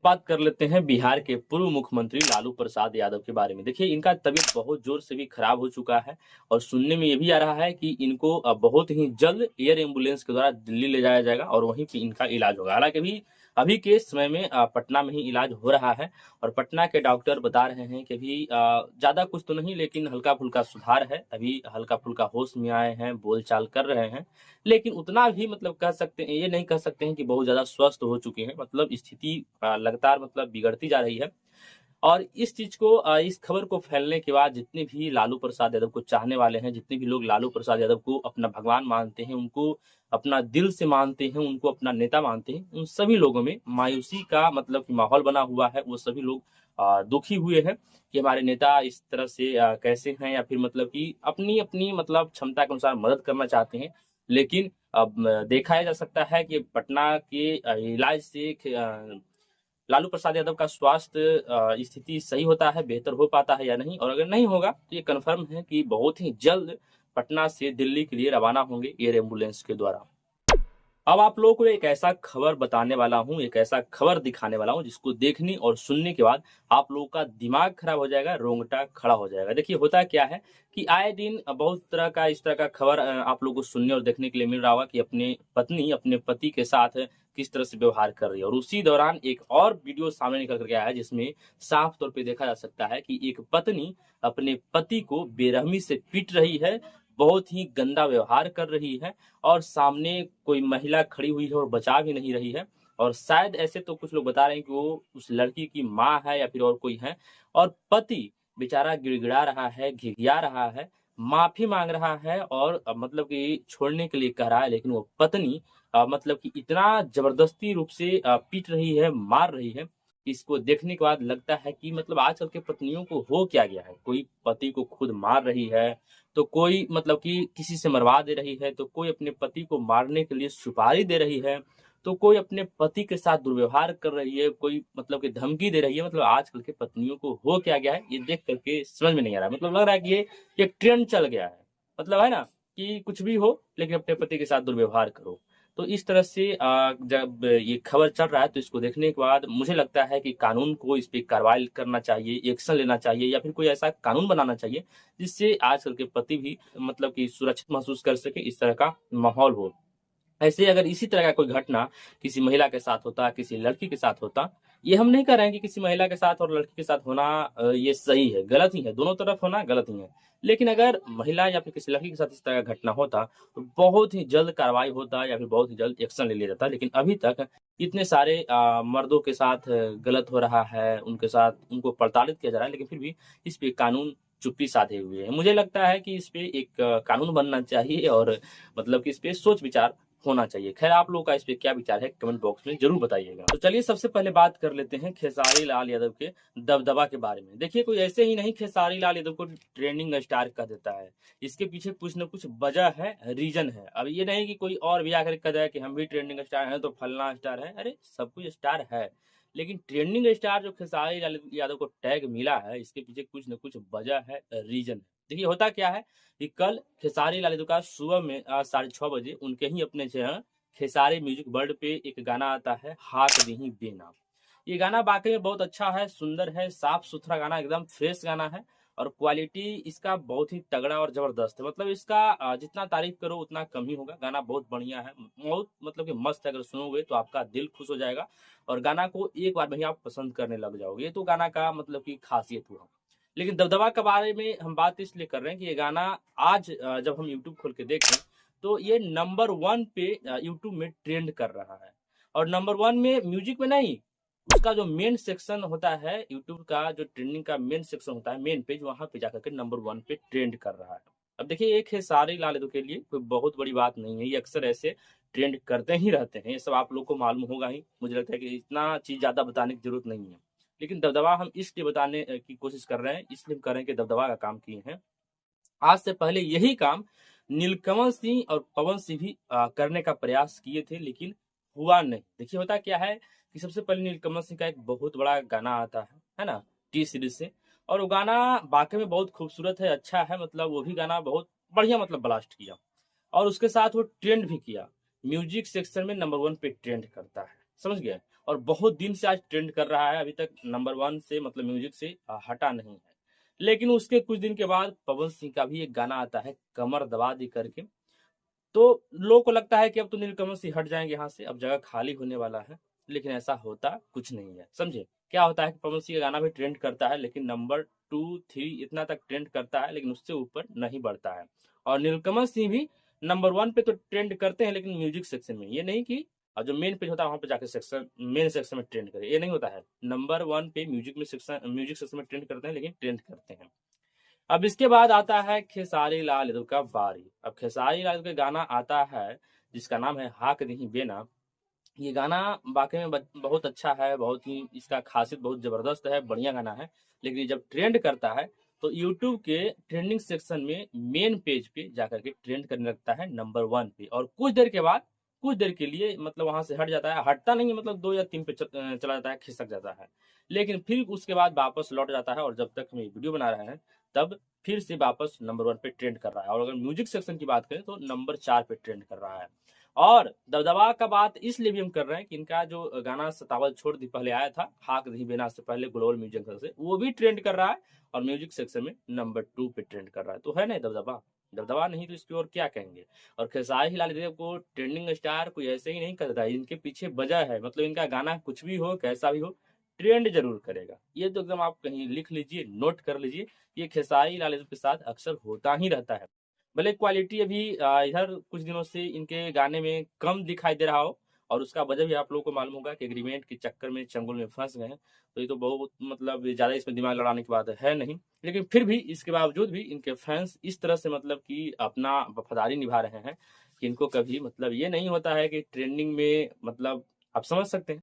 बात कर लेते हैं बिहार के पूर्व मुख्यमंत्री लालू प्रसाद यादव के बारे में। देखिए, इनका तबीयत बहुत ज़ोर से भी खराब हो चुका है और सुनने में ये भी आ रहा है कि इनको बहुत ही जल्द एयर एम्बुलेंस के द्वारा दिल्ली ले जाया जाएगा और वहीं पे इनका इलाज होगा। हालाँकि अभी के समय में पटना में ही इलाज हो रहा है और पटना के डॉक्टर बता रहे हैं कि अभी ज़्यादा कुछ तो नहीं, लेकिन हल्का-फुल्का सुधार है। अभी हल्का-फुल्का होश में आए हैं, बोल-चाल कर रहे हैं। लेकिन उतना भी मतलब कह सकते हैं, ये नहीं कह सकते हैं कि बहुत ज़्यादा स्वस्थ हो चुके हैं। मतलब स्थिति लगातार मतलब बिगड़ती जा रही है और इस चीज़ को इस खबर को फैलने के बाद जितने भी लालू प्रसाद यादव को चाहने वाले हैं, जितने भी लोग लालू प्रसाद यादव को अपना भगवान मानते हैं, उनको अपना दिल से मानते हैं, उनको अपना नेता मानते हैं, उन सभी लोगों में मायूसी का मतलब कि माहौल बना हुआ है। वो सभी लोग दुखी हुए हैं कि हमारे नेता इस तरह से कैसे हैं या फिर मतलब कि अपनी-अपनी मतलब क्षमता के अनुसार मदद करना चाहते हैं। लेकिन अब देखा जा सकता है कि पटना के इलाज से लालू प्रसाद यादव का स्वास्थ्य स्थिति सही होता है, बेहतर हो पाता है या नहीं, और अगर नहीं होगा तो ये कन्फर्म है कि बहुत ही जल्द पटना से दिल्ली के लिए रवाना होंगे एयर एम्बुलेंस के द्वारा। अब आप लोगों को एक ऐसा खबर बताने वाला हूँ, एक ऐसा खबर दिखाने वाला हूँ जिसको देखने और सुनने के बाद आप लोगों का दिमाग खराब हो जाएगा, रोंगटा खड़ा हो जाएगा। देखिए, होता क्या है कि आए दिन बहुत तरह का इस तरह का खबर आप लोगों को सुनने और देखने के लिए मिल रहा होगा कि अपने पत्नी अपने पति के साथ किस तरह से व्यवहार कर रही है, और उसी दौरान एक और वीडियो सामने निकल कर के आया है जिसमें साफ तौर पे देखा जा सकता है कि एक पत्नी अपने पति को बेरहमी से पीट रही है, बहुत ही गंदा व्यवहार कर रही है और सामने कोई महिला खड़ी हुई है और बचा भी नहीं रही है। और शायद ऐसे तो कुछ लोग बता रहे हैं कि वो उस लड़की की माँ है या फिर और कोई है, और पति बेचारा गिड़गिड़ा रहा है, घिघिया रहा है, माफ़ी माँग रहा है और मतलब कि छोड़ने के लिए कह रहा है, लेकिन वो पत्नी मतलब कि इतना ज़बरदस्ती रूप से पीट रही है, मार रही है। इसको देखने के बाद लगता है कि मतलब आजकल के पत्नियों को हो क्या गया है? कोई पति को खुद मार रही है, तो कोई मतलब कि किसी से मरवा दे रही है, तो कोई अपने पति को मारने के लिए सुपारी दे रही है, तो कोई अपने पति के साथ दुर्व्यवहार कर रही है, कोई मतलब कि धमकी दे रही है। मतलब आजकल के पत्नियों को हो क्या गया है, ये देख कर के समझ में नहीं आ रहा है। मतलब लग रहा है कि ये एक ट्रेंड चल गया है। मतलब है ना कि कुछ भी हो लेकिन अपने पति के साथ दुर्व्यवहार करो। तो इस तरह से जब ये खबर चल रहा है तो इसको देखने के बाद मुझे लगता है कि कानून को इस पे कार्रवाई करना चाहिए, एक्शन लेना चाहिए या फिर कोई ऐसा कानून बनाना चाहिए जिससे आजकल के पति भी मतलब कि सुरक्षित महसूस कर सके, इस तरह का माहौल हो। ऐसे अगर इसी तरह का कोई घटना किसी महिला के साथ होता, किसी लड़की के साथ होता, ये हम नहीं कह रहे हैं कि किसी महिला के साथ और लड़की के साथ होना ये सही है, गलत ही है, दोनों तरफ होना गलत ही है। लेकिन अगर महिला या फिर किसी लड़की के साथ इस तरह का घटना होता, तो बहुत ही जल्द कार्रवाई होता या फिर बहुत ही जल्द एक्शन ले लिया जाता। लेकिन अभी तक इतने सारे मर्दों के साथ गलत हो रहा है, उनके साथ उनको प्रताड़ित किया जा रहा है, लेकिन फिर भी इस पे कानून चुप्पी साधे हुए है। मुझे लगता है कि इस पे एक कानून बनना चाहिए और मतलब कि इस पे सोच-विचार होना चाहिए। ख़ैर, आप लोगों का इस पे क्या विचार है कमेंट बॉक्स में ज़रूर बताइएगा। तो चलिए सबसे पहले बात कर लेते हैं खेसारी लाल यादव के दबदबा के बारे में। देखिए, कोई ऐसे ही नहीं खेसारी लाल यादव को ट्रेंडिंग स्टार कह देता है। इसके पीछे कुछ न कुछ वजह है, रीज़न है। अब ये नहीं कि कोई और भी आकर कह जाए कि हम भी ट्रेंडिंग स्टार हैं तो फलना स्टार है। अरे! सब कुछ स्टार है। लेकिन ट्रेंडिंग स्टार जो खेसारी लाल यादव को टैग मिला है, इसके पीछे कुछ न कुछ वजह है, रीज़न है। देखिए, होता क्या है कि कल खेसारी लाल यादव का सुबह में 6:30 बजे उनके ही अपने चैनल खेसारी म्यूजिक वर्ल्ड पे एक गाना आता है, हाथ दीहीं बेनाम। ये गाना वाक़ई में बहुत अच्छा है, सुंदर है, साफ-सुथरा गाना, एकदम फ्रेश गाना है और क्वालिटी इसका बहुत ही तगड़ा और ज़बरदस्त है। मतलब इसका जितना तारीफ़ करो उतना कम ही होगा। गाना बहुत बढ़िया है, बहुत मतलब कि मस्त है, अगर सुनोगे तो आपका दिल खुश हो जाएगा और गाना को एक बार में ही आप पसंद करने लग जाओगे। ये तो गाना का मतलब कि ख़ासियत हुआ। लेकिन दबदबा के बारे में हम बात इसलिए कर रहे हैं कि ये गाना आज जब हम यूट्यूब खोल के देखें, तो ये नंबर 1 पे यूट्यूब में ट्रेंड कर रहा है और नंबर 1 में म्यूज़िक में नहीं, उसका जो मेन सेक्शन होता है, यूट्यूब का जो ट्रेंडिंग का मेन सेक्शन होता है, मेन पेज, वहाँ पे जाकर के नंबर 1 पे ट्रेंड कर रहा है। अब देखिए, एक है सारी लाल यादव के लिए कोई बहुत बड़ी बात नहीं है, ये अक्सर ऐसे ट्रेंड करते ही रहते हैं, ये सब आप लोग को मालूम होगा ही। मुझे लगता है कि इतना चीज़ ज़्यादा बताने की ज़रूरत नहीं है। लेकिन दबदबा हम इसलिए बताने की कोशिश कर रहे हैं, इसलिए हम कर रहे हैं कि दबदबा का काम किए हैं। आज से पहले यही काम नीलकमल सिंह और पवन सिंह भी करने का प्रयास किए थे, लेकिन हुआ नहीं। देखिए, होता क्या है कि सबसे पहले नीलकमल सिंह का एक बहुत बड़ा गाना आता है ना? टी सीरीज़ से, और वो गाना वाक़ई में बहुत खूबसूरत है, अच्छा है, मतलब वो भी गाना बहुत बढ़िया मतलब ब्लास्ट किया और उसके साथ वो ट्रेंड भी किया। म्यूज़िक सेक्शन में नंबर 1 पे ट्रेंड करता है, समझ गए? और बहुत दिन से आज ट्रेंड कर रहा है, अभी तक नंबर 1 से मतलब म्यूजिक से हटा नहीं है। लेकिन उसके कुछ दिन के बाद पवन सिंह का भी एक गाना आता है कमर दबा दी करके, तो लोगों को लगता है कि अब तो नीलकमल सिंह हट जाएंगे यहाँ से, अब जगह खाली होने वाला है। लेकिन ऐसा होता कुछ नहीं है, समझे। क्या होता है कि पवन सिंह का गाना भी ट्रेंड करता है, लेकिन नंबर 2, 3 इतना तक ट्रेंड करता है, लेकिन उससे ऊपर नहीं बढ़ता है। और नीलकमल सिंह भी नंबर 1 पे तो ट्रेंड करते हैं, लेकिन म्यूजिक सेक्शन में, ये नहीं कि जो मेन पेज होता है वहां पे जाके सेक्शन मेन सेक्शन में ट्रेंड करे, ये नहीं होता है। नंबर 1 पे म्यूजिक सेक्शन में ट्रेंड करते हैं, लेकिन ट्रेंड करते हैं। अब इसके बाद आता है खेसारी लाल यादव का बारी। अब खेसारी लाल यादव का गाना आता है जिसका नाम है हाक नहीं बेना। ये गाना वाकई में बहुत अच्छा है, बहुत ही इसका खासियत बहुत जबरदस्त है, बढ़िया गाना है। लेकिन ये जब ट्रेंड करता है तो यूट्यूब के ट्रेंडिंग सेक्शन में मेन पेज पे जाकर के ट्रेंड करने लगता है नंबर 1 पे, और कुछ देर के बाद कुछ देर के लिए मतलब वहां से हट जाता है, हटता नहीं है, मतलब 2 या 3 पे चला जाता है, खिसक जाता है। लेकिन फिर उसके बाद वापस लौट जाता है, और जब तक हम ये वीडियो बना रहे हैं तब फिर से वापस नंबर 1 पे ट्रेंड कर रहा है। और अगर म्यूजिक सेक्शन की बात करें तो नंबर 4 पे ट्रेंड कर रहा है। और दबदबा का बात इसलिए भी हम कर रहे हैं कि इनका जो गाना सतावल छोड़ दी पहले आया था, हाक दी बेना से पहले ग्लोबल म्यूजिक से, वो भी ट्रेंड कर रहा है, और म्यूजिक सेक्शन में नंबर 2 पे ट्रेंड कर रहा है। तो है ना दबदबा, दबदबा नहीं तो इसकी और क्या कहेंगे। और खेसारी लाल यादव को ट्रेंडिंग स्टार कोई ऐसे ही नहीं करता है, इनके पीछे वजह है, मतलब इनका गाना कुछ भी हो कैसा भी हो ट्रेंड जरूर करेगा। ये तो एकदम आप कहीं लिख लीजिए, नोट कर लीजिए, ये खेसारी लाल यादव के साथ अक्सर होता ही रहता है। भले क्वालिटी अभी इधर कुछ दिनों से इनके गाने में कम दिखाई दे रहा हो, और उसका वजह भी आप लोगों को मालूम होगा कि एग्रीमेंट के चक्कर में चंगुल में फंस गए हैं। तो ये तो बहुत मतलब ज्यादा इसमें दिमाग लड़ाने की बात है नहीं। लेकिन फिर भी इसके बावजूद भी इनके फैंस इस तरह से मतलब कि अपना वफादारी निभा रहे हैं कि इनको कभी मतलब ये नहीं होता है कि ट्रेंडिंग में मतलब आप समझ सकते हैं।